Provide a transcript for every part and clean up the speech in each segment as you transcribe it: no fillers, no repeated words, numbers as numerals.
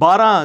12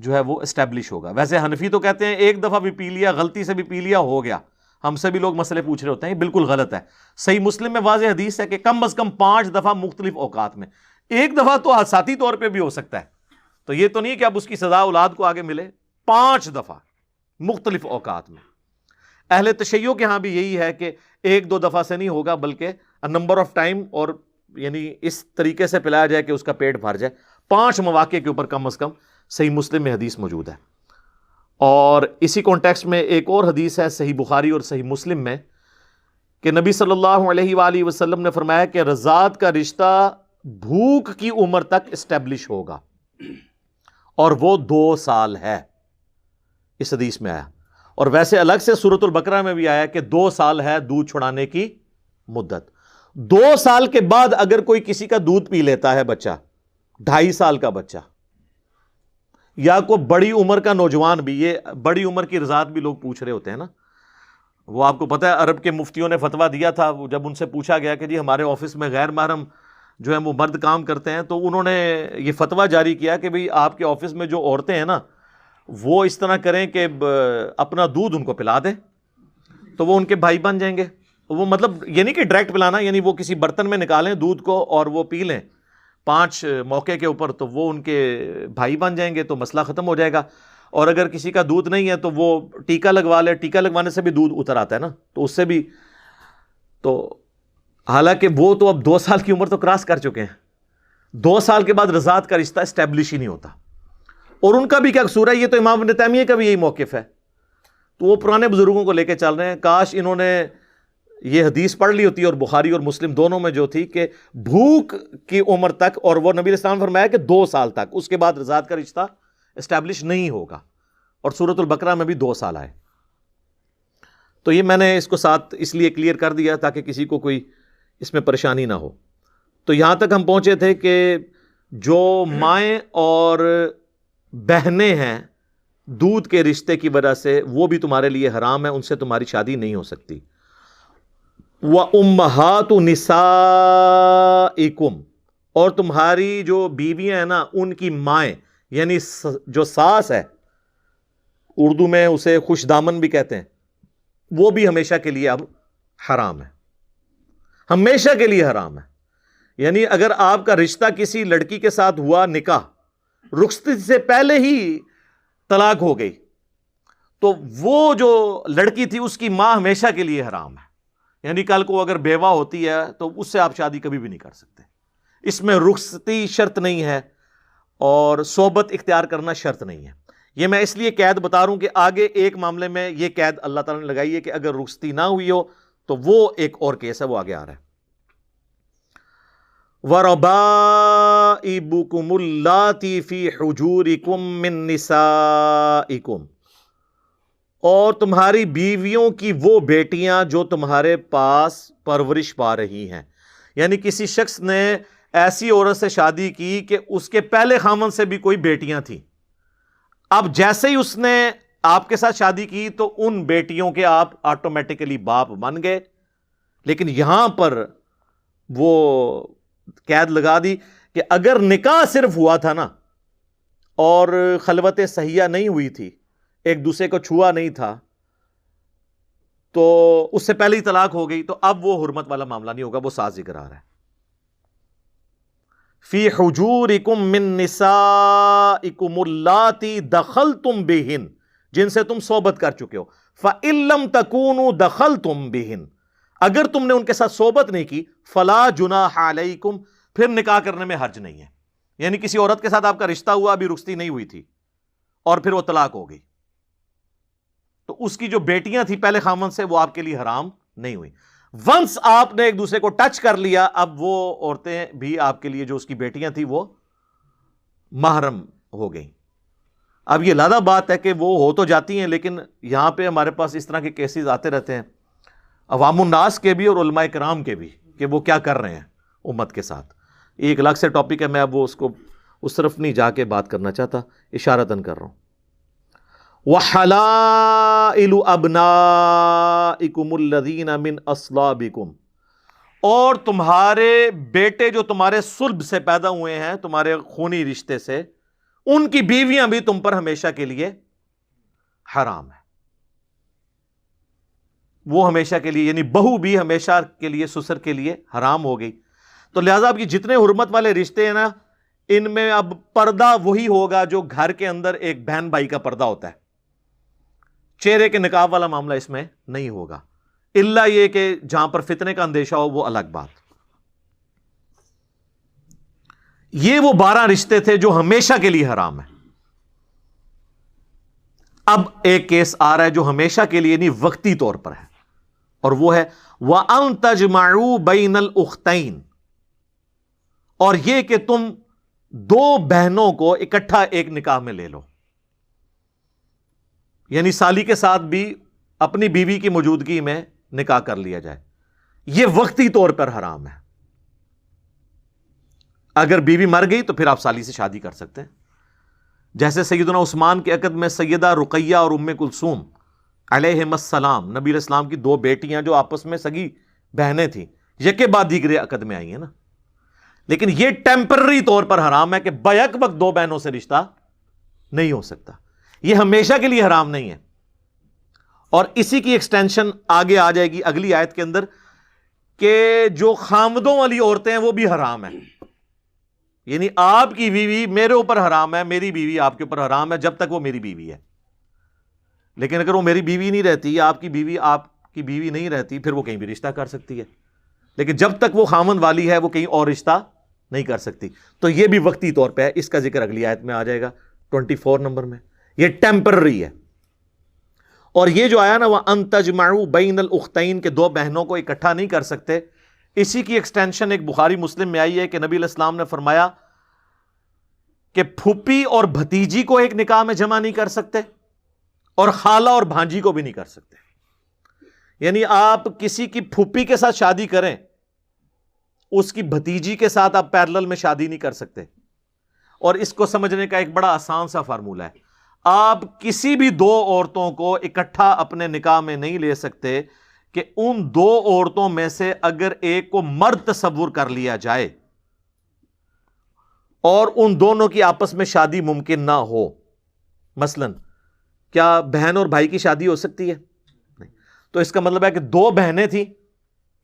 جو ہے وہ اسٹیبلش ہوگا. ویسے حنفی تو کہتے ہیں ایک دفعہ بھی پی لیا، غلطی سے بھی پی لیا، ہو گیا. ہم سے بھی لوگ مسئلے پوچھ رہے ہوتے ہیں، یہ بالکل غلط ہے. صحیح مسلم میں واضح حدیث ہے کہ کم از کم 5 دفعہ مختلف اوقات میں. ایک دفعہ تو ذاتی طور پہ بھی ہو سکتا ہے، تو یہ تو نہیں کہ اب اس کی سزا اولاد کو آگے ملے. 5 دفعہ مختلف اوقات میں. اہل تشیع کے ہاں بھی یہی ہے کہ 1-2 دفعہ سے نہیں ہوگا، بلکہ نمبر آف ٹائم، اور یعنی اس طریقے سے پلایا جائے کہ اس کا پیٹ بھر جائے. 5 مواقع کے اوپر کم از کم صحیح مسلم میں حدیث موجود ہے. اور اسی کانٹیکسٹ میں ایک اور حدیث ہے صحیح بخاری اور صحیح مسلم میں کہ نبی صلی اللہ علیہ وآلہ وسلم نے فرمایا کہ رضاعت کا رشتہ بھوک کی عمر تک اسٹیبلش ہوگا، اور وہ 2 سال ہے. اس حدیث میں آیا. اور ویسے الگ سے سورۃ البقرہ میں بھی آیا کہ 2 سال ہے دودھ چھڑانے کی مدت. 2 سال کے بعد اگر کوئی کسی کا دودھ پی لیتا ہے بچہ، 2.5 سال کا بچہ یا کوئی بڑی عمر کا نوجوان بھی، یہ بڑی عمر کی رضاعت بھی لوگ پوچھ رہے ہوتے ہیں نا. وہ آپ کو پتہ ہے عرب کے مفتیوں نے فتویٰ دیا تھا، جب ان سے پوچھا گیا کہ جی ہمارے آفس میں غیر محرم جو ہے وہ مرد کام کرتے ہیں، تو انہوں نے یہ فتویٰ جاری کیا کہ بھئی آپ کے آفس میں جو عورتیں ہیں نا، وہ اس طرح کریں کہ اپنا دودھ ان کو پلا دیں تو وہ ان کے بھائی بن جائیں گے. وہ مطلب یہ نہیں کہ ڈائریکٹ پلانا، یعنی وہ کسی برتن میں نکالیں دودھ کو اور وہ پی لیں 5 موقع کے اوپر، تو وہ ان کے بھائی بن جائیں گے، تو مسئلہ ختم ہو جائے گا. اور اگر کسی کا دودھ نہیں ہے تو وہ ٹیکا لگوا لے، ٹیکا لگوانے سے بھی دودھ اتر آتا ہے نا، تو اس سے بھی. تو حالانکہ وہ تو اب 2 سال کی عمر تو کراس کر چکے ہیں. 2 سال کے بعد رضاعت کا رشتہ اسٹیبلش ہی نہیں ہوتا. اور ان کا بھی کیا قصور ہے؟ یہ تو امام ابن تیمیہ کا بھی یہی موقف ہے. تو وہ پرانے بزرگوں کو لے کے چل رہے ہیں. کاش انہوں نے یہ حدیث پڑھ لی ہوتی، اور بخاری اور مسلم دونوں میں جو تھی کہ بھوک کی عمر تک، اور وہ نبی علیہ السلام نے فرمایا کہ 2 سال تک، اس کے بعد رضاعت کا رشتہ اسٹیبلش نہیں ہوگا. اور سورۃ البقرہ میں بھی 2 سال آئے. تو یہ میں نے اس کو ساتھ اس لیے کلیئر کر دیا تاکہ کسی کو کوئی اس میں پریشانی نہ ہو. تو یہاں تک ہم پہنچے تھے کہ جو مائیں اور بہنیں ہیں دودھ کے رشتے کی وجہ سے، وہ بھی تمہارے لیے حرام ہے، ان سے تمہاری شادی نہیں ہو سکتی. وَأُمَّهَاتُ نِسَائِكُمْ، اور تمہاری جو بیویاں ہیں نا، ان کی مائیں، یعنی جو ساس ہے، اردو میں اسے خوش دامن بھی کہتے ہیں، وہ بھی ہمیشہ کے لیے اب حرام ہے. ہمیشہ کے لیے حرام ہے. یعنی اگر آپ کا رشتہ کسی لڑکی کے ساتھ ہوا، نکاح رخصتی سے پہلے ہی طلاق ہو گئی، تو وہ جو لڑکی تھی اس کی ماں ہمیشہ کے لیے حرام ہے. یعنی کل کو اگر بیوہ ہوتی ہے تو اس سے آپ شادی کبھی بھی نہیں کر سکتے. اس میں رخصتی شرط نہیں ہے اور صحبت اختیار کرنا شرط نہیں ہے. یہ میں اس لیے قید بتا رہا ہوں کہ آگے ایک معاملے میں یہ قید اللہ تعالیٰ نے لگائی ہے کہ اگر رخصتی نہ ہوئی ہو تو وہ ایک اور کیس ہے، وہ آگے آ رہا ہے. وَرَبَائِبُكُمُ اللَّاتِي فِي حُجُورِكُم مِّن نِّسَائِكُمْ، اور تمہاری بیویوں کی وہ بیٹیاں جو تمہارے پاس پرورش پا رہی ہیں. یعنی کسی شخص نے ایسی عورت سے شادی کی کہ اس کے پہلے خامن سے بھی کوئی بیٹیاں تھیں. اب جیسے ہی اس نے آپ کے ساتھ شادی کی تو ان بیٹیوں کے آپ آٹومیٹیکلی باپ بن گئے. لیکن یہاں پر وہ قید لگا دی کہ اگر نکاح صرف ہوا تھا نا، اور خلوت صحیحہ نہیں ہوئی تھی، ایک دوسرے کو چھوا نہیں تھا، تو اس سے پہلے ہی طلاق ہو گئی، تو اب وہ حرمت والا معاملہ نہیں ہوگا، وہ ساتھ ذکر آ رہا ہے. فی حجورکم من نسائکم اللاتی دخلتم بہن، جن سے تم صحبت کر چکے ہو. فإن لم تکونوا دخلتم بہن، اگر تم نے ان کے ساتھ صحبت نہیں کی، فلا جناح علیکم، پھر نکاح کرنے میں حرج نہیں ہے. یعنی کسی عورت کے ساتھ آپ کا رشتہ ہوا، ابھی رخصتی نہیں ہوئی تھی، اور پھر وہ طلاق ہو گئی، تو اس کی جو بیٹیاں تھیں پہلے خامن سے، وہ آپ کے لیے حرام نہیں ہوئی. ونس آپ نے ایک دوسرے کو ٹچ کر لیا، اب وہ عورتیں بھی آپ کے لیے، جو اس کی بیٹیاں تھیں، وہ محرم ہو گئیں. اب یہ لادہ بات ہے کہ وہ ہو تو جاتی ہیں، لیکن یہاں پہ ہمارے پاس اس طرح کے کیسز آتے رہتے ہیں، عوام الناس کے بھی اور علماء کرام کے بھی، کہ وہ کیا کر رہے ہیں امت کے ساتھ. ایک الگ سے ٹاپک ہے، میں اب وہ اس کو اس طرف نہیں جا کے بات کرنا چاہتا، اشارتاً کر رہا ہوں. وَحَلَائِلُ أَبْنَائِكُمُ الَّذِينَ مِنْ أَصْلَابِكُمْ، اور تمہارے بیٹے جو تمہارے صلب سے پیدا ہوئے ہیں، تمہارے خونی رشتے سے، ان کی بیویاں بھی تم پر ہمیشہ کے لیے حرام ہے. وہ ہمیشہ کے لیے، یعنی بہو بھی ہمیشہ کے لیے سسر کے لیے حرام ہو گئی. تو لہذا اب یہ جتنے حرمت والے رشتے ہیں نا، ان میں اب پردہ وہی ہوگا جو گھر کے اندر ایک بہن بھائی کا پردہ ہوتا ہے. چہرے کے نقاب والا معاملہ اس میں نہیں ہوگا، الا یہ کہ جہاں پر فتنے کا اندیشہ ہو وہ الگ بات. یہ وہ 12 رشتے تھے جو ہمیشہ کے لیے حرام ہیں. اب ایک کیس آ رہا ہے جو ہمیشہ کے لیے نہیں، وقتی طور پر ہے، اور وہ ہے وَأَن تَجْمَعُوا بَيْنَ الْأُخْتَيْنِ، اور یہ کہ تم 2 بہنوں کو اکٹھا ایک نکاح میں لے لو. یعنی سالی کے ساتھ بھی اپنی بیوی کی موجودگی میں نکاح کر لیا جائے. یہ وقتی طور پر حرام ہے. اگر بیوی مر گئی تو پھر آپ سالی سے شادی کر سکتے ہیں. جیسے سیدنا عثمان کے عقد میں سیدہ رقیہ اور ام کلثوم علیہم السلام، نبی علیہ السلام کی 2 بیٹیاں جو آپس میں سگی بہنیں تھیں، یکے بعد دیگرے عقد میں آئی ہیں نا. لیکن یہ ٹیمپرری طور پر حرام ہے کہ بیک وقت 2 بہنوں سے رشتہ نہیں ہو سکتا. یہ ہمیشہ کے لیے حرام نہیں ہے. اور اسی کی ایکسٹینشن آگے آ جائے گی اگلی آیت کے اندر کہ جو خامدوں والی عورتیں ہیں وہ بھی حرام ہیں. یعنی آپ کی بیوی میرے اوپر حرام ہے، میری بیوی آپ کے اوپر حرام ہے جب تک وہ میری بیوی ہے. لیکن اگر وہ میری بیوی نہیں رہتی، آپ کی بیوی نہیں رہتی، پھر وہ کہیں بھی رشتہ کر سکتی ہے. لیکن جب تک وہ خامن والی ہے وہ کہیں اور رشتہ نہیں کر سکتی. تو یہ بھی وقتی طور پہ ہے. اس کا ذکر اگلی آیت میں آ جائے گا 24 نمبر میں. یہ ٹیمپرری ہے. اور یہ جو آیا نا وَأَن تَجْمَعُوا بَيْنَ الْأُخْتَيْنِ کہ 2 بہنوں کو اکٹھا نہیں کر سکتے، اسی کی ایکسٹینشن ایک بخاری مسلم میں آئی ہے کہ نبی علیہ السلام نے فرمایا کہ پھوپھی اور بھتیجی کو ایک نکاح میں جمع نہیں کر سکتے، اور خالہ اور بھانجی کو بھی نہیں کر سکتے. یعنی آپ کسی کی پھوپھی کے ساتھ شادی کریں، اس کی بھتیجی کے ساتھ آپ پیرلل میں شادی نہیں کر سکتے. اور اس کو سمجھنے کا ایک بڑا آسان سا فارمولہ ہے. آپ کسی بھی 2 عورتوں کو اکٹھا اپنے نکاح میں نہیں لے سکتے کہ ان 2 عورتوں میں سے اگر ایک کو مرد تصور کر لیا جائے اور ان دونوں کی آپس میں شادی ممکن نہ ہو. مثلا کیا بہن اور بھائی کی شادی ہو سکتی ہے؟ نہیں. تو اس کا مطلب ہے کہ 2 بہنیں تھیں،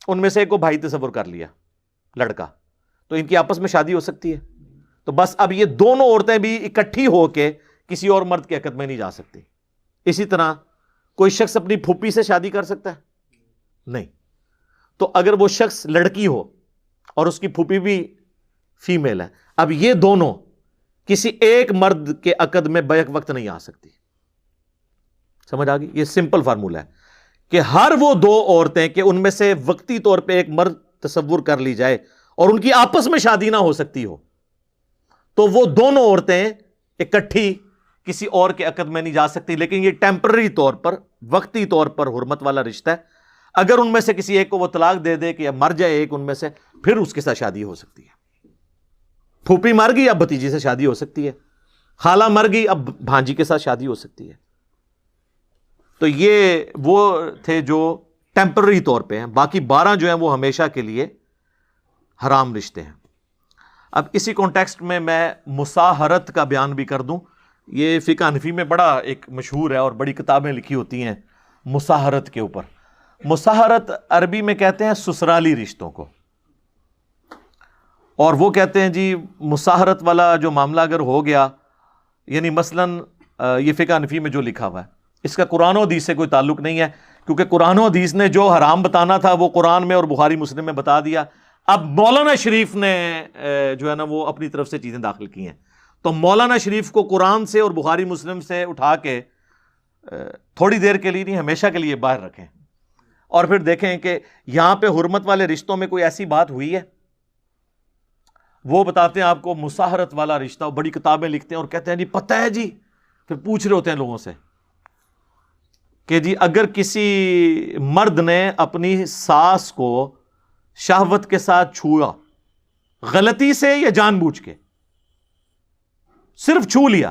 ان میں سے ایک کو بھائی تصور کر لیا لڑکا، تو ان کی آپس میں شادی ہو سکتی ہے. تو بس اب یہ دونوں عورتیں بھی اکٹھی ہو کے کسی اور مرد کے عقد میں نہیں جا سکتی. اسی طرح کوئی شخص اپنی پھوپھی سے شادی کر سکتا ہے؟ نہیں. تو اگر وہ شخص لڑکی ہو اور اس کی پھوپھی بھی فیمیل ہے، اب یہ دونوں کسی ایک مرد کے عقد میں بیک وقت نہیں آ سکتی. سمجھ آ گئی؟ یہ سمپل فارمولہ ہے کہ ہر وہ 2 عورتیں کہ ان میں سے وقتی طور پہ ایک مرد تصور کر لی جائے اور ان کی آپس میں شادی نہ ہو سکتی ہو، تو وہ دونوں عورتیں اکٹھی کسی اور کے عقد میں نہیں جا سکتی. لیکن یہ ٹیمپرری طور پر، وقتی طور پر حرمت والا رشتہ ہے. اگر ان میں سے کسی ایک کو وہ طلاق دے دے کہ مر جائے ایک ان میں سے، پھر اس کے ساتھ شادی ہو سکتی ہے. پھوپھی مر گئی اب بھتیجی سے شادی ہو سکتی ہے، خالہ مر گئی اب بھانجی کے ساتھ شادی ہو سکتی ہے. تو یہ وہ تھے جو ٹیمپرری طور پہ ہیں. باقی 12 جو ہیں وہ ہمیشہ کے لیے حرام رشتے ہیں. اب اسی کانٹیکسٹ میں مساہرت کا بیان بھی کر دوں. یہ فقہ حنفی میں بڑا ایک مشہور ہے اور بڑی کتابیں لکھی ہوتی ہیں مساہرت کے اوپر. مساہرت عربی میں کہتے ہیں سسرالی رشتوں کو. اور وہ کہتے ہیں جی مساہرت والا جو معاملہ اگر ہو گیا، یعنی مثلاً یہ فقہ حنفی میں جو لکھا ہوا ہے اس کا قرآن و حدیث سے کوئی تعلق نہیں ہے، کیونکہ قرآن و حدیث نے جو حرام بتانا تھا وہ قرآن میں اور بخاری مسلم میں بتا دیا. اب مولانا شریف نے جو ہے نا وہ اپنی طرف سے چیزیں داخل کی ہیں. تو مولانا شریف کو قرآن سے اور بخاری مسلم سے اٹھا کے تھوڑی دیر کے لیے نہیں، ہمیشہ کے لیے باہر رکھیں، اور پھر دیکھیں کہ یہاں پہ حرمت والے رشتوں میں کوئی ایسی بات ہوئی ہے. وہ بتاتے ہیں آپ کو مساہرت والا رشتہ، بڑی کتابیں لکھتے ہیں اور کہتے ہیں جی پتہ ہے جی. پھر پوچھ رہے ہوتے ہیں لوگوں سے کہ جی اگر کسی مرد نے اپنی ساس کو شہوت کے ساتھ چھوا، غلطی سے یا جان بوجھ کے، صرف چھو لیا،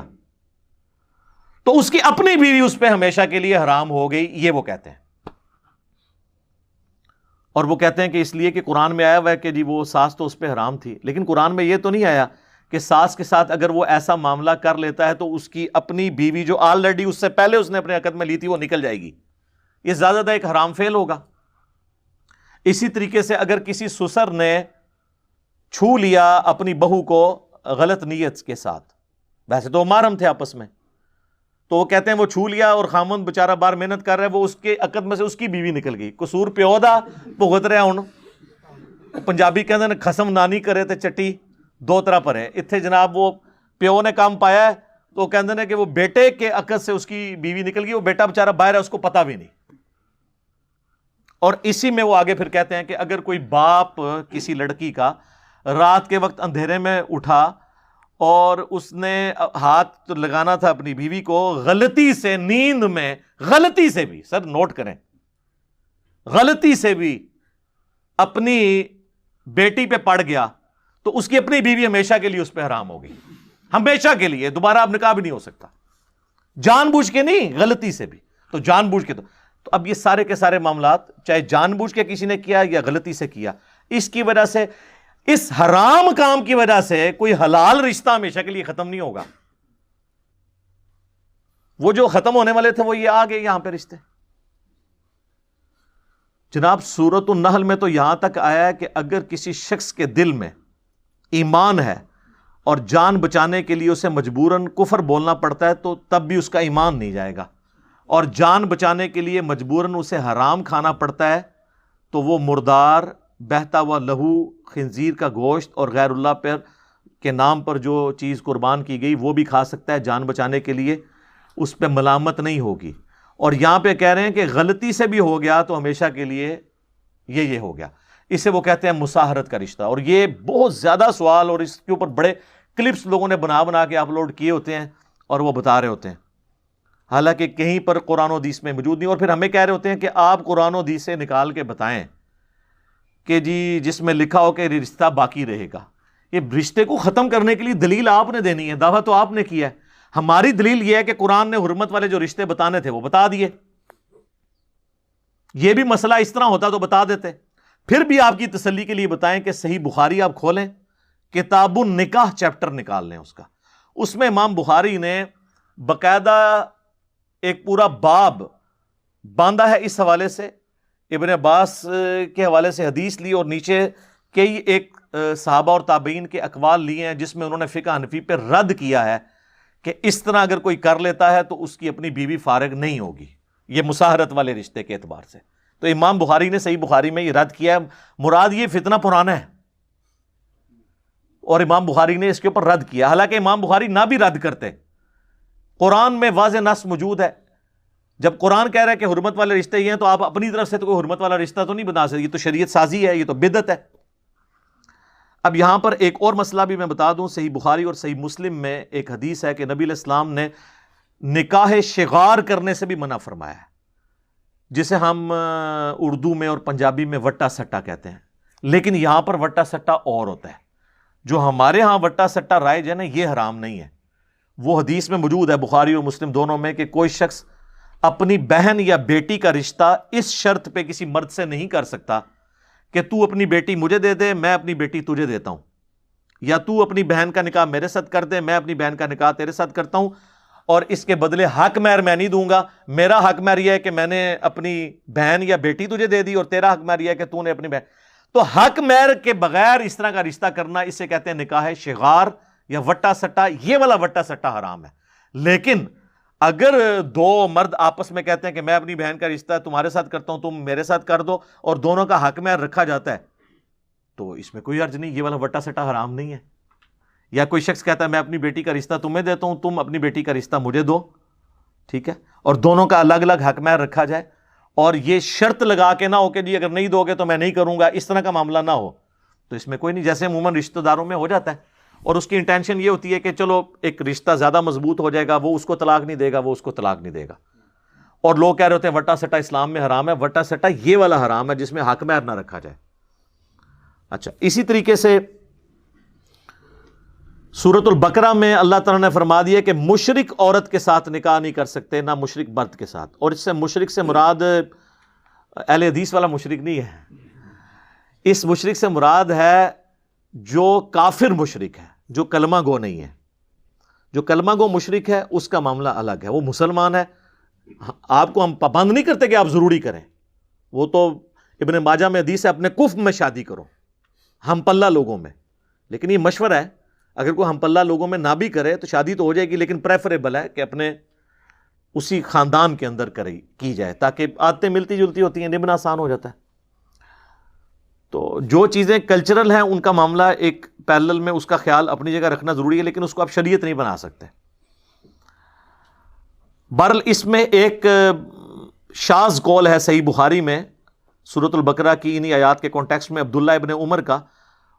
تو اس کی اپنی بیوی اس پہ ہمیشہ کے لیے حرام ہو گئی. یہ وہ کہتے ہیں. اور وہ کہتے ہیں کہ اس لیے کہ قرآن میں آیا ہوا ہے کہ جی وہ ساس تو اس پہ حرام تھی، لیکن قرآن میں یہ تو نہیں آیا کہ ساس کے ساتھ اگر وہ ایسا معاملہ کر لیتا ہے تو اس کی اپنی بیوی جو آلریڈی اس سے پہلے اس نے اپنے عقد میں لی تھی وہ نکل جائے گی. یہ زیادہ ایک حرام فعل ہوگا. اسی طریقے سے اگر کسی سسر نے چھو لیا اپنی بہو کو غلط نیت کے ساتھ، ویسے تو محرم تھے آپس میں، تو وہ کہتے ہیں وہ چھو لیا اور خامند بیچارہ باہر محنت کر رہا ہے، وہ اس کے عقد میں سے اس کی بیوی نکل گئی. قصور پیو دا بھگت رہا. ہن پنجابی کہتے ہیں خسم نانی کرے تے چٹی دو طرح پر ہے. اتنے جناب وہ پیو نے کام پایا ہے تو وہ کہتے ہیں کہ وہ بیٹے کے عقد سے اس کی بیوی نکل گئی، وہ بیٹا بیچارہ باہر ہے، اس کو پتہ بھی نہیں. اور اسی میں وہ آگے پھر کہتے ہیں کہ اگر کوئی باپ کسی لڑکی کا رات کے وقت اندھیرے میں اٹھا اور اس نے ہاتھ لگانا تھا اپنی بیوی کو، غلطی سے نیند میں، غلطی سے بھی، سر نوٹ کریں، غلطی سے بھی اپنی بیٹی پہ پڑ گیا تو اس کی اپنی بیوی ہمیشہ کے لیے اس پہ حرام ہوگی، ہمیشہ کے لیے، دوبارہ اب نکاح بھی نہیں ہو سکتا. جان بوجھ کے نہیں، غلطی سے بھی. تو جان بوجھ کے تو اب یہ سارے کے سارے معاملات چاہے جان بوجھ کے کسی نے کیا یا غلطی سے کیا، اس کی وجہ سے، اس حرام کام کی وجہ سے کوئی حلال رشتہ ہمیشہ کے لیے ختم نہیں ہوگا. وہ جو ختم ہونے والے تھے وہ یہ آگے یہاں پہ رشتے. جناب سورۃ النحل میں تو یہاں تک آیا ہے کہ اگر کسی شخص کے دل میں ایمان ہے اور جان بچانے کے لیے اسے مجبوراً کفر بولنا پڑتا ہے تو تب بھی اس کا ایمان نہیں جائے گا، اور جان بچانے کے لیے مجبوراً اسے حرام کھانا پڑتا ہے تو وہ مردار، بہتا ہوا لہو، خنزیر کا گوشت اور غیر اللہ پر کے نام پر جو چیز قربان کی گئی وہ بھی کھا سکتا ہے جان بچانے کے لیے، اس پہ ملامت نہیں ہوگی. اور یہاں پہ کہہ رہے ہیں کہ غلطی سے بھی ہو گیا تو ہمیشہ کے لیے یہ ہو گیا. اسے وہ کہتے ہیں مساہرت کا رشتہ. اور یہ بہت زیادہ سوال اور اس کے اوپر بڑے کلپس لوگوں نے بنا کے اپلوڈ کیے ہوتے ہیں اور وہ بتا رہے ہوتے ہیں، حالانکہ کہیں پر قرآن و حدیث میں موجود نہیں. اور پھر ہمیں کہہ رہے ہوتے ہیں کہ آپ قرآن و حدیث سے نکال کے بتائیں کہ جی جس میں لکھا ہو کہ رشتہ باقی رہے گا. یہ رشتے کو ختم کرنے کے لیے دلیل آپ نے دینی ہے، دعویٰ تو آپ نے کیا ہے. ہماری دلیل یہ ہے کہ قرآن نے حرمت والے جو رشتے بتانے تھے وہ بتا دیے. یہ بھی مسئلہ اس طرح ہوتا تو بتا دیتے. پھر بھی آپ کی تسلی کے لیے بتائیں کہ صحیح بخاری آپ کھولیں، کتاب النکاح چیپٹر نکال لیں اس میں امام بخاری نے باقاعدہ ایک پورا باب باندھا ہے اس حوالے سے. ابن عباس کے حوالے سے حدیث لی اور نیچے کئی ایک صحابہ اور تابعین کے اقوال لیے ہیں جس میں انہوں نے فقہ حنفی پہ رد کیا ہے کہ اس طرح اگر کوئی کر لیتا ہے تو اس کی اپنی بیوی فارغ نہیں ہوگی، یہ مساہرت والے رشتے کے اعتبار سے. تو امام بخاری نے صحیح بخاری میں یہ رد کیا ہے. مراد یہ فتنہ پرانا ہے اور امام بخاری نے اس کے اوپر رد کیا، حالانکہ امام بخاری نہ بھی رد کرتے، قرآن میں واضح نص موجود ہے. جب قرآن کہہ رہا ہے کہ حرمت والے رشتے یہ ہیں تو آپ اپنی طرف سے تو کوئی حرمت والا رشتہ تو نہیں بنا سکتے، یہ تو شریعت سازی ہے، یہ تو بدعت ہے. اب یہاں پر ایک اور مسئلہ بھی میں بتا دوں، صحیح بخاری اور صحیح مسلم میں ایک حدیث ہے کہ نبی علیہ السلام نے نکاح شغار کرنے سے بھی منع فرمایا ہے، جسے ہم اردو میں اور پنجابی میں وٹا سٹا کہتے ہیں. لیکن یہاں پر وٹا سٹا اور ہوتا ہے. جو ہمارے ہاں وٹا سٹا رائج ہے نا، یہ حرام نہیں ہے. وہ حدیث میں موجود ہے بخاری اور مسلم دونوں میں کہ کوئی شخص اپنی بہن یا بیٹی کا رشتہ اس شرط پہ کسی مرد سے نہیں کر سکتا کہ تو اپنی بیٹی مجھے دے دے، میں اپنی بیٹی تجھے دیتا ہوں، یا تو اپنی بہن کا نکاح میرے ساتھ کر دے، میں اپنی بہن کا نکاح تیرے ساتھ کرتا ہوں، اور اس کے بدلے حق مہر میں نہیں دوں گا. میرا حق مہر یہ ہے کہ میں نے اپنی بہن یا بیٹی تجھے دے دی، اور تیرا حق مہر یہ ہے کہ تو نے اپنی بہن. تو حق مہر کے بغیر اس طرح کا رشتہ کرنا، اسے کہتے ہیں نکاح شغار یا وٹا سٹا. یہ والا وٹا سٹا حرام ہے. لیکن اگر دو مرد آپس میں کہتے ہیں کہ میں اپنی بہن کا رشتہ تمہارے ساتھ کرتا ہوں، تم میرے ساتھ کر دو، اور دونوں کا حق مہر رکھا جاتا ہے، تو اس میں کوئی حرج نہیں، یہ والا وٹا سٹا حرام نہیں ہے. یا کوئی شخص کہتا ہے میں اپنی بیٹی کا رشتہ تمہیں دیتا ہوں، تم اپنی بیٹی کا رشتہ مجھے دو، ٹھیک ہے، اور دونوں کا الگ الگ حق مہر رکھا جائے، اور یہ شرط لگا کے نہ ہو کہ جی اگر نہیں دو گے تو میں نہیں کروں گا، اس طرح کا معاملہ نہ ہو. تو اس میں کوئی نہیں، جیسے عموماً رشتہ داروں میں ہو جاتا ہے، اور اس کی انٹینشن یہ ہوتی ہے کہ چلو ایک رشتہ زیادہ مضبوط ہو جائے گا، وہ اس کو طلاق نہیں دے گا، وہ اس کو طلاق نہیں دے گا. اور لوگ کہہ رہے ہوتے ہیں وٹا سٹا اسلام میں حرام ہے. وٹا سٹا یہ والا حرام ہے جس میں حق مہر نہ رکھا جائے. اچھا، اسی طریقے سے سورۃ البقرہ میں اللہ تعالیٰ نے فرما دیا کہ مشرک عورت کے ساتھ نکاح نہیں کر سکتے، نہ مشرک مرد کے ساتھ. اور اس سے مشرک سے مراد اہل حدیث والا مشرک نہیں ہے. اس مشرک سے مراد ہے جو کافر مشرک ہے، جو کلمہ گو نہیں ہے. جو کلمہ گو مشرک ہے اس کا معاملہ الگ ہے, وہ مسلمان ہے, آپ کو ہم پابند نہیں کرتے کہ آپ ضروری کریں, وہ تو ابن ماجہ میں حدیث ہے اپنے کفر میں شادی کرو, ہم پلہ لوگوں میں. لیکن یہ مشورہ ہے, اگر کوئی ہم پلہ لوگوں میں نہ بھی کرے تو شادی تو ہو جائے گی, لیکن پریفریبل ہے کہ اپنے اسی خاندان کے اندر کی جائے, تاکہ عادتیں ملتی جلتی ہوتی ہیں, نبھنا آسان ہو جاتا ہے. تو جو چیزیں کلچرل ہیں ان کا معاملہ ایک پیرلل میں اس کا خیال اپنی جگہ رکھنا ضروری ہے, لیکن اس کو آپ شریعت نہیں بنا سکتے. بہرحال اس میں ایک شاذ قول ہے صحیح بخاری میں سورۃ البقرہ کی انہی آیات کے کانٹیکسٹ میں, عبداللہ ابن عمر کا.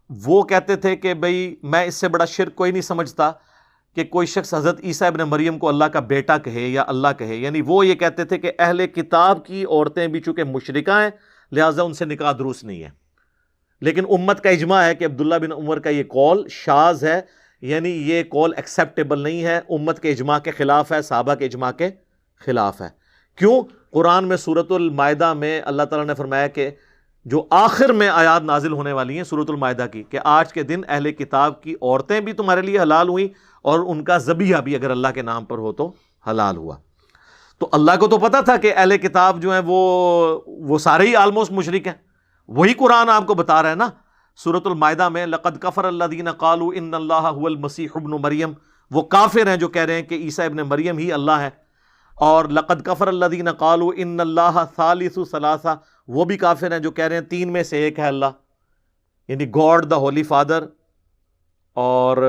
وہ کہتے تھے کہ بھئی میں اس سے بڑا شرک کوئی نہیں سمجھتا کہ کوئی شخص حضرت عیسیٰ ابن مریم کو اللہ کا بیٹا کہے یا اللہ کہے. یعنی وہ یہ کہتے تھے کہ اہل کتاب کی عورتیں بھی چونکہ مشرکہ ہیں لہٰذا ان سے نکاح درست نہیں ہے. لیکن امت کا اجماع ہے کہ عبداللہ بن عمر کا یہ قول شاذ ہے, یعنی یہ قول ایکسیپٹیبل نہیں ہے, امت کے اجماع کے خلاف ہے, صحابہ کے اجماع کے خلاف ہے. کیوں؟ قرآن میں سورۃ المائدہ میں اللہ تعالیٰ نے فرمایا کہ جو آخر میں آیات نازل ہونے والی ہیں سورۃ المائدہ کی, کہ آج کے دن اہل کتاب کی عورتیں بھی تمہارے لیے حلال ہوئیں اور ان کا ذبیحہ بھی اگر اللہ کے نام پر ہو تو حلال ہوا. تو اللہ کو تو پتا تھا کہ اہل کتاب جو ہیں وہ سارے ہی آلموسٹ مشرک ہیں. وہی قرآن آپ کو بتا رہا ہے نا سورۃ المائدہ میں, لقد کفر الذین قالوا ان اللہ هو المسیح ابن مریم, وہ کافر ہیں جو کہہ رہے ہیں کہ عیسیٰ ابن مریم ہی اللہ ہے. اور لقد کفر الذین قالوا ان اللہ ثالث ثلاثہ, وہ بھی کافر ہیں جو کہہ رہے ہیں تین میں سے ایک ہے اللہ, یعنی گاڈ دا ہولی فادر, اور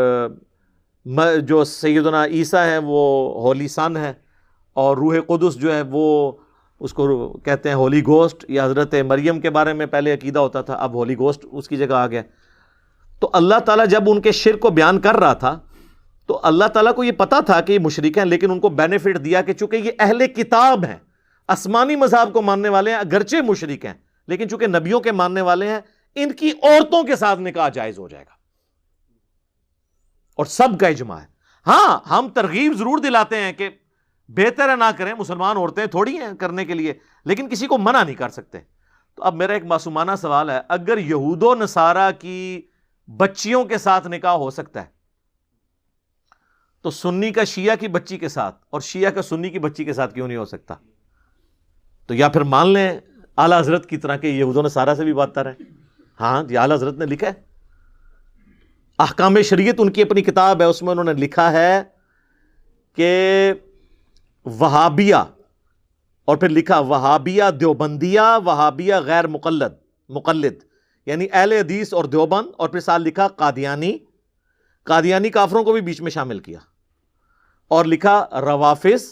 جو سیدنا عیسیٰ ہیں وہ ہولی سن ہے, اور روح قدس جو ہے وہ اس کو کہتے ہیں ہولی گوسٹ, یا حضرت مریم کے بارے میں پہلے عقیدہ ہوتا تھا, اب ہولی گوسٹ اس کی جگہ آ گیا. تو اللہ تعالیٰ جب ان کے شرک کو بیان کر رہا تھا تو اللہ تعالیٰ کو یہ پتا تھا کہ یہ مشرک ہیں, لیکن ان کو بینیفٹ دیا کہ چونکہ یہ اہل کتاب ہیں, آسمانی مذہب کو ماننے والے ہیں, اگرچہ مشرک ہیں لیکن چونکہ نبیوں کے ماننے والے ہیں, ان کی عورتوں کے ساتھ نکاح جائز ہو جائے گا. اور سب کا اجماع ہے. ہاں ہم ترغیب ضرور دلاتے ہیں کہ بہتر ہے نہ کریں, مسلمان عورتیں تھوڑی ہیں کرنے کے لیے, لیکن کسی کو منع نہیں کر سکتے. تو اب میرا ایک معصومانہ سوال ہے, اگر یہود و نصارہ کی بچیوں کے ساتھ نکاح ہو سکتا ہے تو سنی کا شیعہ کی بچی کے ساتھ اور شیعہ کا سنی کی بچی کے ساتھ کیوں نہیں ہو سکتا؟ تو یا پھر مان لیں اعلیٰ حضرت کی طرح کہ یہود و نصارہ سے بھی بدتر ہے. ہاں یہ اعلیٰ حضرت نے لکھا ہے, احکام شریعت ان کی اپنی کتاب ہے, اس میں انہوں نے لکھا ہے کہ وہابیہ, اور پھر لکھا وہابیہ دیوبندیہ, وہابیہ غیر مقلد, یعنی اہل حدیث اور دیوبند, اور پھر ساتھ لکھا قادیانی کافروں کو بھی بیچ میں شامل کیا, اور لکھا روافظ,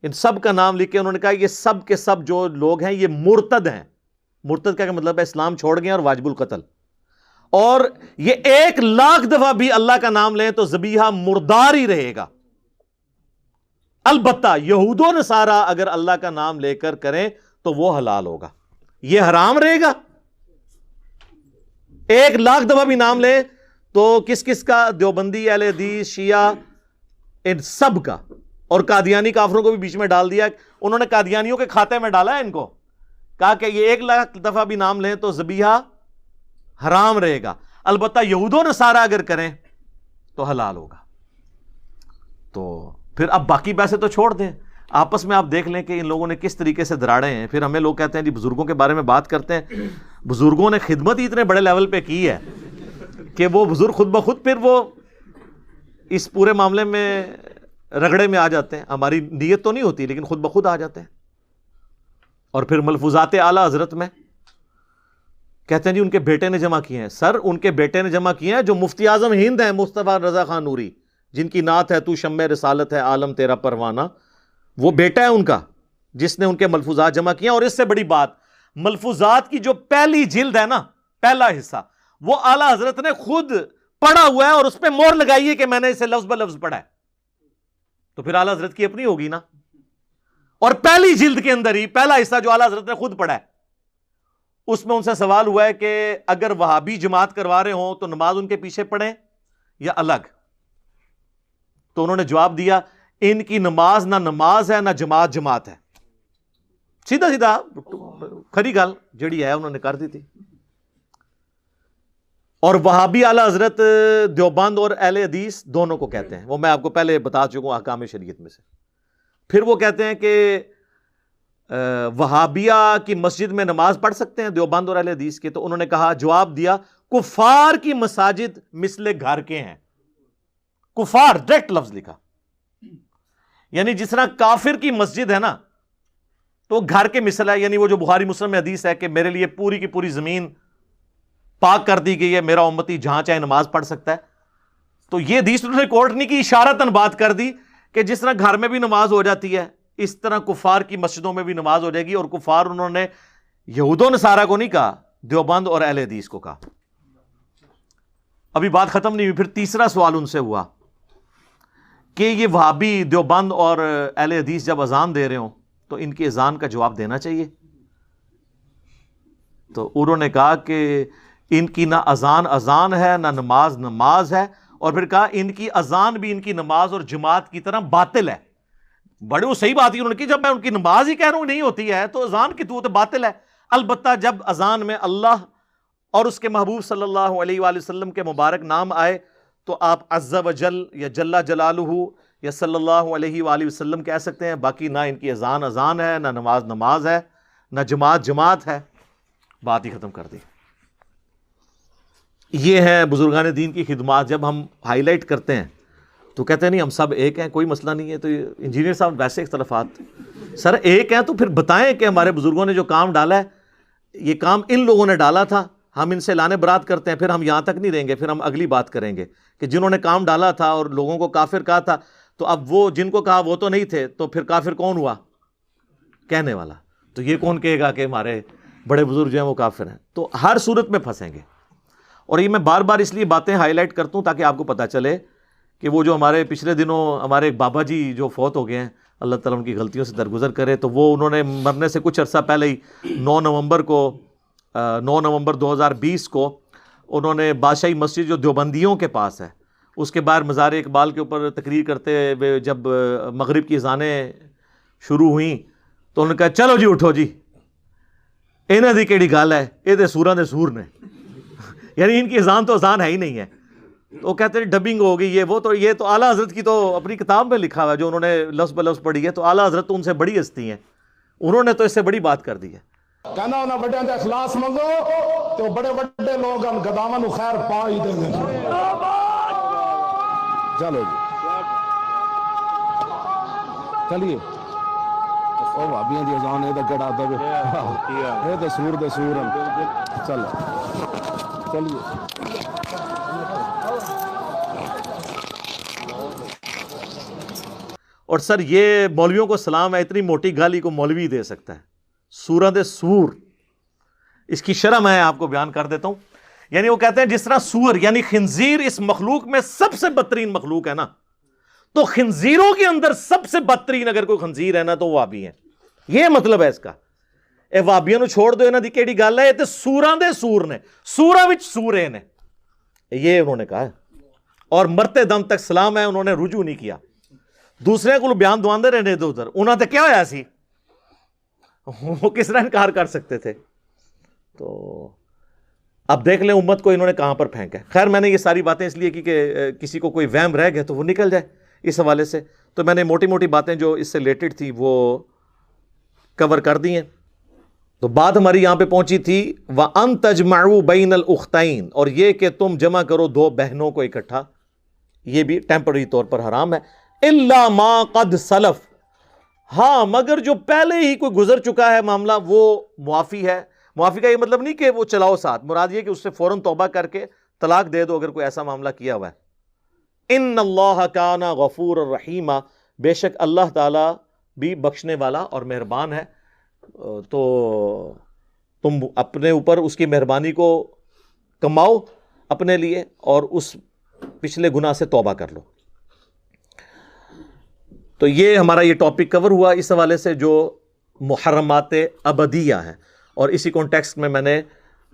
ان سب کا نام لکھ کے انہوں نے کہا یہ سب کے سب جو لوگ ہیں یہ مرتد ہیں. مرتد کا مطلب ہے اسلام چھوڑ گئے اور واجب القتل, اور یہ 1,00,000 دفعہ بھی اللہ کا نام لیں تو ذبیحہ مردار ہی رہے گا. البتہ یہود و نصارہ اگر اللہ کا نام لے کر کریں تو وہ حلال ہوگا, یہ حرام رہے گا. 1,00,000 دفعہ بھی نام لیں تو کس کس کا؟ دیوبندی, اہل حدیث, شیعہ, ان سب کا. اور قادیانی کافروں کو بھی بیچ میں ڈال دیا, انہوں نے قادیانیوں کے کھاتے میں ڈالا ہے ان کو, کہا کہ یہ 1,00,000 دفعہ بھی نام لیں تو ذبیحہ حرام رہے گا, البتہ یہود و نصارہ اگر کریں تو حلال ہوگا. تو پھر اب باقی پیسے تو چھوڑ دیں, آپس میں آپ دیکھ لیں کہ ان لوگوں نے کس طریقے سے دراڑے ہیں. پھر ہمیں لوگ کہتے ہیں جی بزرگوں کے بارے میں بات کرتے ہیں, بزرگوں نے خدمت ہی اتنے بڑے لیول پہ کی ہے کہ وہ بزرگ خود بخود پھر وہ اس پورے معاملے میں رگڑے میں آ جاتے ہیں. ہماری نیت تو نہیں ہوتی لیکن خود بخود آ جاتے ہیں. اور پھر ملفوظات اعلیٰ حضرت میں کہتے ہیں جی ان کے بیٹے نے جمع کیے ہیں. سر ان کے بیٹے نے جمع کیے ہیں جو مفتی اعظم ہند ہیں مصطفیٰ رضا خان نوری, جن کی نعت ہے تو شمع رسالت ہے عالم تیرا پروانہ, وہ بیٹا ہے ان کا جس نے ان کے ملفوظات جمع کیے ہیں. اور اس سے بڑی بات, ملفوظات کی جو پہلی جلد ہے نا, پہلا حصہ, وہ اعلیٰ حضرت نے خود پڑھا ہوا ہے اور اس پہ مور لگائی ہے کہ میں نے اسے لفظ بلفظ پڑھا ہے. تو پھر اعلیٰ حضرت کی اپنی ہوگی نا. اور پہلی جلد کے اندر ہی پہلا حصہ جو اعلیٰ حضرت نے خود پڑھا ہے, اس میں ان سے سوال ہوا ہے کہ اگر وہابی جماعت کروا رہے ہوں تو نماز ان کے پیچھے پڑھیں یا الگ؟ تو انہوں نے جواب دیا ان کی نماز نہ نماز ہے نہ جماعت ہے. سیدھا سیدھا کھری گل جڑی ہے انہوں نے کر دی تھی. اور وہابی اعلیٰ حضرت دیوبند اور اہل حدیث دونوں کو کہتے ہیں، وہ میں آپ کو پہلے بتا چکا ہوں احکام شریعت میں سے۔ پھر وہ کہتے ہیں کہ وہابیہ کی مسجد میں نماز پڑھ سکتے ہیں دیوبند اور اہل حدیث کے، تو انہوں نے کہا، جواب دیا، کفار کی مساجد مثل گھر کے ہیں۔ کفار ڈائریکٹ لفظ لکھا، یعنی جس طرح کافر کی مسجد ہے نا تو گھر کے مثل ہے، یعنی وہ جو بخاری مسلم میں حدیث ہے کہ میرے لیے پوری کی پوری زمین پاک کر دی گئی ہے، میرا امتی جہاں چاہے نماز پڑھ سکتا ہے۔ تو یہ حدیث انہوں نے کوٹ نہیں کی، اشارتاً بات کر دی کہ جس طرح گھر میں بھی نماز ہو جاتی ہے اس طرح کفار کی مسجدوں میں بھی نماز ہو جائے گی۔ اور کفار انہوں نے یہود و نصارہ کو نہیں کہا، دیوبند اور اہل حدیث کو کہا۔ ابھی بات ختم نہیں ہوئی، پھر تیسرا سوال ان سے ہوا کہ یہ وہابی دیوبند اور اہل حدیث جب اذان دے رہے ہوں تو ان کی اذان کا جواب دینا چاہیے۔ تو انہوں نے کہا کہ ان کی نہ اذان ہے نہ نماز ہے، اور پھر کہا ان کی اذان بھی ان کی نماز اور جماعت کی طرح باطل ہے۔ بڑے وہ صحیح بات ہی انہوں نے کی، جب میں ان کی نماز ہی کہہ رہا ہوں نہیں ہوتی ہے تو اذان کی تو باطل ہے۔ البتہ جب اذان میں اللہ اور اس کے محبوب صلی اللہ علیہ وآلہ وسلم کے مبارک نام آئے تو آپ عز و جل یا جل جلالہ یا صلی اللہ علیہ وآلہ وسلم کہہ سکتے ہیں، باقی نہ ان کی اذان ہے، نہ نماز ہے، نہ جماعت ہے۔ بات ہی ختم کر دی۔ یہ ہے بزرگان دین کی خدمات۔ جب ہم ہائی لائٹ کرتے ہیں تو کہتے ہیں نہیں ہم سب ایک ہیں، کوئی مسئلہ نہیں ہے۔ تو انجینئر صاحب ویسے اختلافات، سر ایک ہیں تو پھر بتائیں کہ ہمارے بزرگوں نے جو کام ڈالا ہے یہ کام ان لوگوں نے ڈالا تھا، ہم ان سے لانے برات کرتے ہیں، پھر ہم یہاں تک نہیں رہیں گے، پھر ہم اگلی بات کریں گے کہ جنہوں نے کام ڈالا تھا اور لوگوں کو کافر کہا تھا، تو اب وہ جن کو کہا وہ تو نہیں تھے، تو پھر کافر کون ہوا؟ کہنے والا۔ تو یہ کون کہے گا کہ ہمارے بڑے بزرگ جو ہیں وہ کافر ہیں؟ تو ہر صورت میں پھنسیں گے۔ اور یہ میں بار بار اس لیے باتیں ہائی لائٹ کرتا ہوں تاکہ آپ کو پتہ چلے کہ وہ جو ہمارے پچھلے دنوں ہمارے ایک بابا جی جو فوت ہو گئے ہیں، اللہ تعالیٰ ان کی غلطیوں سے درگزر کرے، تو وہ انہوں نے مرنے سے کچھ عرصہ پہلے ہی 9 نومبر 2020 کو انہوں نے بادشاہی مسجد جو دیوبندیوں کے پاس ہے اس کے باہر مزار اقبال کے اوپر تقریر کرتے ہوئے جب مغرب کی اذانیں شروع ہوئیں تو انہوں نے کہا چلو جی اٹھو جی، انہاں دی کیڑی گل ہے، یہ تے سوراں دے سور نے یعنی ان کی اذان تو اذان ہے ہی نہیں ہے۔ تو وہ کہتے ہیں ڈبنگ ہو گئی یہ وہ، تو یہ تو اعلیٰ حضرت کی تو اپنی کتاب میں لکھا ہوا ہے جو انہوں نے لفظ بلفظ پڑھی ہے، تو اعلیٰ حضرت تو ان سے بڑی ہستی ہیں، انہوں نے تو اس سے بڑی بات کر دی ہے۔ کہنا انہاں بڑیاں دے اخلاص منگو تو بڑے بڑے لوگ ہم گداواں نو خیر پا ہی دیں گے۔ چلو جی چلیے، او بھابیاں دی اذان اے تے کڑا دے اے تے سور دے سور ہیں۔ چلیے اور سر یہ مولویوں کو سلام ہے، اتنی موٹی گالی کو مولوی دے سکتا ہے، سوراں دے سور۔ اس کی شرح میں آپ کو بیان کر دیتا ہوں۔ یعنی وہ کہتے ہیں جس طرح سور یعنی خنزیر اس مخلوق میں سب سے بدترین مخلوق ہے نا، تو خنزیروں کے اندر سب سے بدترین اگر کوئی خنزیر ہے نا تو وہ وہابی ہیں۔ یہ مطلب ہے اس کا۔ اے وہابیاں نو چھوڑ دو، انہاں دی کیڑی گل ہے، تے سوراں دے سور نے، سوراں وچ سورے نے، یہ انہوں نے کہا ہے۔ اور مرتے دم تک سلام ہے، انہوں نے رجوع نہیں کیا۔ دوسرے کو بیان دواندے رہنے ادھر ادھر، انہاں تے کیا ہویا سی، وہ کس طرح انکار کر سکتے تھے؟ تو اب دیکھ لیں امت کو انہوں نے کہاں پر پھینکا ہے۔ خیر میں نے یہ ساری باتیں اس لیے کی کہ کسی کو کوئی وہم رہ گئے تو وہ نکل جائے اس حوالے سے، تو میں نے موٹی موٹی باتیں جو اس سے ریلیٹڈ تھی وہ کور کر دی ہیں۔ تو بات ہماری یہاں پہ پہنچی تھی وَأَن تَجْمَعُوا بَيْنَ الْأُخْتَيْن، اور یہ کہ تم جمع کرو دو بہنوں کو اکٹھا، یہ بھی ٹیمپرری طور پر حرام ہے۔ إِلَّا مَا قَدْ سَلَف، ہاں مگر جو پہلے ہی کوئی گزر چکا ہے معاملہ وہ معافی ہے۔ معافی کا یہ مطلب نہیں کہ وہ چلاؤ ساتھ، مراد یہ کہ اس سے فوراً توبہ کر کے طلاق دے دو اگر کوئی ایسا معاملہ کیا ہوا ہے۔ ان اللہ کان غفور الرحیم، بے شک اللہ تعالیٰ بھی بخشنے والا اور مہربان ہے۔ تو تم اپنے اوپر اس کی مہربانی کو کماؤ اپنے لیے اور اس پچھلے گناہ سے توبہ کر لو۔ تو یہ ہمارا یہ ٹاپک کور ہوا اس حوالے سے جو محرمات ابدیہ ہے، اور اسی کانٹیکسٹ میں نے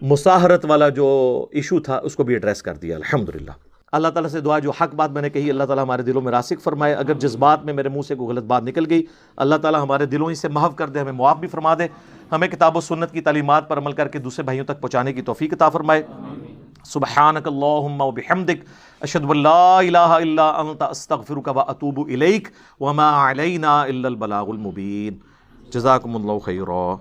مساہرت والا جو ایشو تھا اس کو بھی ایڈریس کر دیا الحمدللہ۔ اللہ تعالیٰ سے دعا جو حق بات میں نے کہی اللہ تعالیٰ ہمارے دلوں میں راسخ فرمائے، اگر جذبات میں میرے منہ سے کوئی غلط بات نکل گئی اللہ تعالیٰ ہمارے دلوں ہی سے محو کر دے، ہمیں معاف بھی فرما دے، ہمیں کتاب و سنت کی تعلیمات پر عمل کر کے دوسرے بھائیوں تک پہنچانے کی توفیق عطا فرمائے۔ سبحانک اللہم و بحمدک اشہد ان لا الہ الا انت استغفرک و اتوب الیک وما علینا الا البلاغ المبین. جزاکم اللہ خیرا.